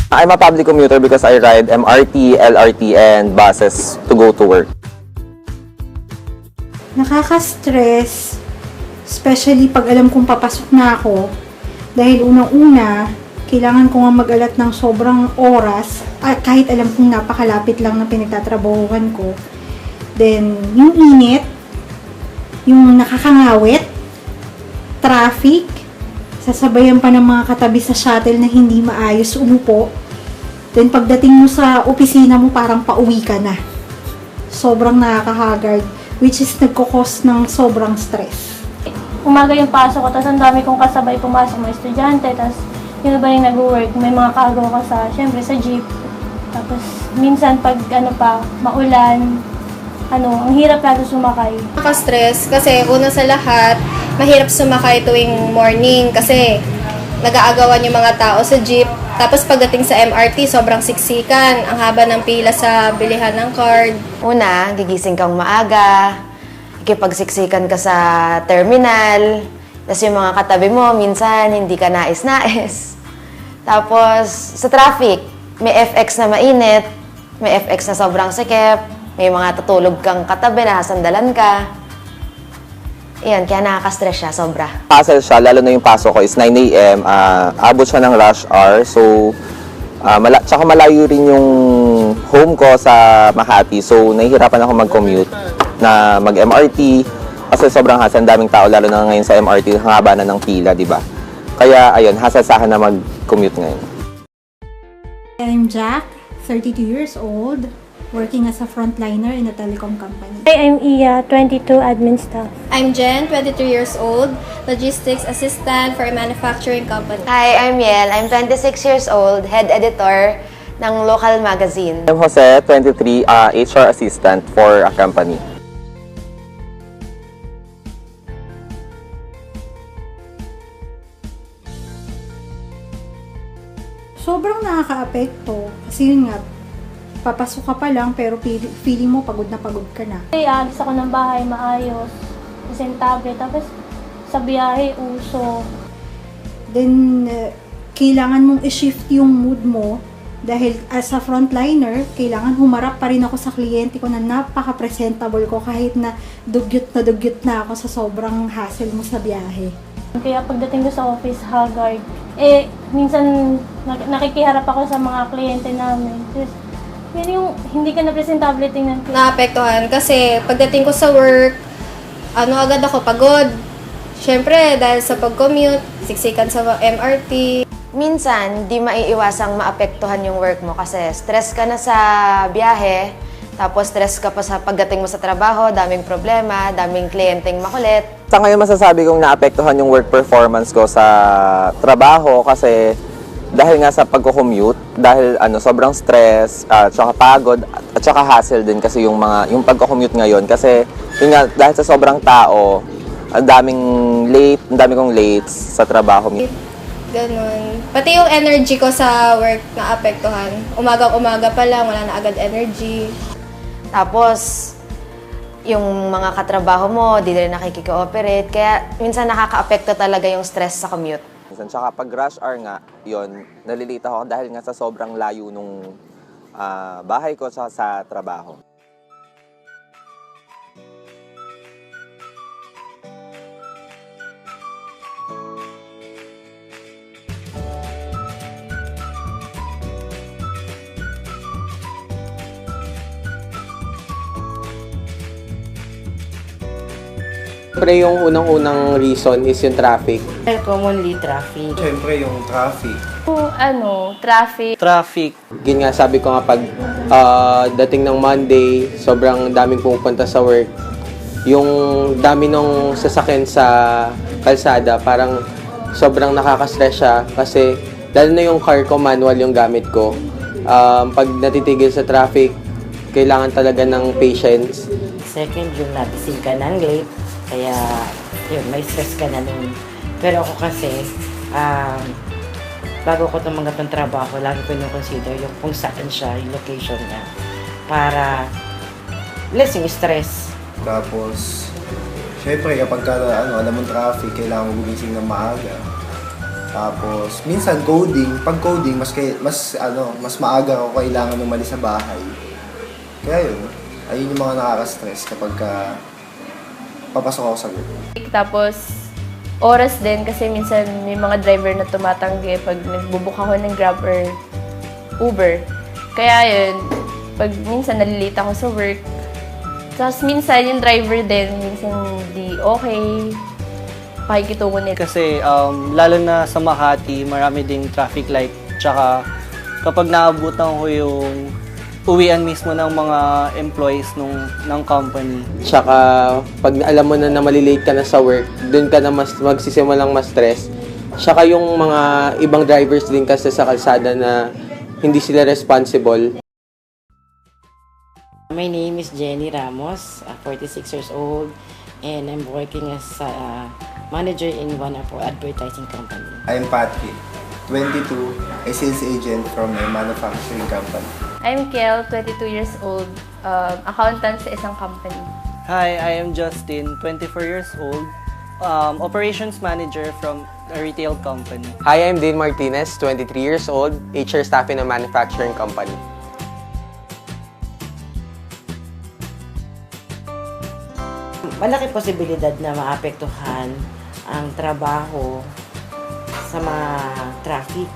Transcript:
I'm a public commuter because I ride MRT, LRT, and buses to go to work. Nakaka-stress, especially pag alam kong papasok na ako. Dahil unang-una, kailangan ko nga mag-alat ng sobrang oras, kahit alam kong napakalapit lang na pinagtatrabahuhan ko. Then, yung init, yung nakakangawit, traffic, sasabayan pa ng mga katabi sa shuttle na hindi maayos umupo. Then pagdating mo sa opisina mo, parang pauwi ka na. Sobrang nakaka-haggard, which is nagkukos ng sobrang stress. Umaga yung pasok ko, tapos ang dami kong kasabay pumasok mga estudyante, tapos yun ba yung nag-work, may mga kagawa ka syempre sa jeep. Tapos minsan pag maulan, ang hirap lalo sumakay. Nakaka-stress kasi una sa lahat, mahirap sumakay tuwing morning kasi nag-aagawan yung mga tao sa jeep. Tapos pagdating sa MRT, sobrang siksikan. Ang haba ng pila sa bilihan ng card. Una, gigising kang maaga, ikipagsiksikan ka sa terminal, tapos yung mga katabi mo, minsan hindi ka nais-nais. Tapos sa traffic, may FX na mainit, may FX na sobrang sikip, may mga tutulog kang katabi na sandalan ka. Iyan, kaya nakaka-stress siya, sobra. Hassle siya, lalo na yung pasok ko is 9 a.m. Abot siya ng rush hour. So, tsaka malayo rin yung home ko sa Makati. So, nahihirapan ako mag-commute na mag-MRT. Kasi sobrang hassle, ang daming tao, lalo na ngayon sa MRT, haba na ng pila, di ba? Kaya, ayun, hassle sa akin na mag-commute ngayon. I'm Jack, 32 years old, working as a frontliner in a telecom company. Hi, I'm Iya, 22, admin staff. I'm Jen, 23 years old, logistics assistant for a manufacturing company. Hi, I'm Yel. I'm 26 years old, head editor ng local magazine. I'm Jose, 23, HR assistant for a company. Sobrang nakaka-apekto kasi yun nga, papasok ka pa lang pero feeling mo pagod ka na. Ay, aalis ako ng bahay, maayos, presentable, tapos sa biyahe, uso. Then, kailangan mong i-shift yung mood mo dahil as a frontliner, kailangan humarap pa rin ako sa kliyente ko na napaka-presentable ko kahit na dugyot na ako sa sobrang hassle mo sa biyahe. Kaya pagdating ko sa office, haggard. Minsan nakikiharap ako sa mga kliyente namin. Tapos, yun yung hindi ka na presentable tingnan. Naapektuhan kasi pagdating ko sa work, agad ako pagod. Siyempre, dahil sa pag-commute, siksikan sa MRT. Minsan, di maiiwasang maapektuhan yung work mo kasi stress ka na sa biyahe, tapos stress ka pa sa pagdating mo sa trabaho, daming problema, daming kliyenteng makulit. Sa ngayon masasabi kong naapektuhan yung work performance ko sa trabaho kasi dahil nga sa pagko-commute, dahil sobrang stress, tsaka pagod, at tsaka hassle din kasi yung pagko-commute ngayon kasi yun nga, dahil sa sobrang tao, ang dami kong late sa trabaho. Ganun. Pati yung energy ko sa work naapektuhan. Umaga pa lang, wala na agad energy. Tapos, yung mga katrabaho mo, di rin nakikikooperate. Kaya minsan nakaka-apekto talaga yung stress sa commute. Tsaka pag rush hour nga, yun, nalilate ako dahil nga sa sobrang layo nung bahay ko sa trabaho. Siyempre, yung unang-unang reason is yung traffic. Commonly, traffic. Siyempre, yung traffic. Traffic. Traffic. Yun nga, sabi ko nga pag dating ng Monday, sobrang daming pumupunta sa work. Yung dami ng sasakyan sa kalsada, parang sobrang nakaka-stress siya kasi lalo na yung car ko, manual yung gamit ko. Pag natitigil sa traffic, kailangan talaga ng patience. Second, yung natising ka ng late. Kaya, yun, may stress ka na nun. Pero ako kasi, bago ko tumanggap ng trabaho, lagi ko consider yung kung saan siya, yung location niya. Para less yung stress. Tapos, syempre, kapag alam mong traffic, kailangan mo gumising ng maaga. Tapos, minsan coding. Pag coding, mas maaga ako kailangan umalis sa bahay. Kaya yun, ayun yung mga nakaka-stress kapag papasok ako sa work. Tapos, oras din kasi minsan may mga driver na tumatanggi pag nagbubook ako ng Grab or Uber. Kaya yun, pag minsan nalilate ako sa work, tapos minsan yung driver din, minsan di okay, pakikitungo nito. Kasi lalo na sa Makati, marami ding traffic light. Tsaka kapag naabutan ko yung uwian mismo ng mga employees ng company. Tsaka, pag alam mo na malilate ka na sa work, dun ka na magsisimulang ma-stress. Tsaka yung mga ibang drivers din kasi sa kalsada na hindi sila responsible. My name is Jenny Ramos, 46 years old, and I'm working as a manager in one of our advertising company. I'm Patrick, 22, a sales agent from a manufacturing company. I'm Kel, 22 years old, accountant sa isang company. Hi, I am Justin, 24 years old, operations manager from a retail company. Hi, I'm Dean Martinez, 23 years old, HR staff in a manufacturing company. Malaki posibilidad na maapektuhan ang trabaho sa mga traffic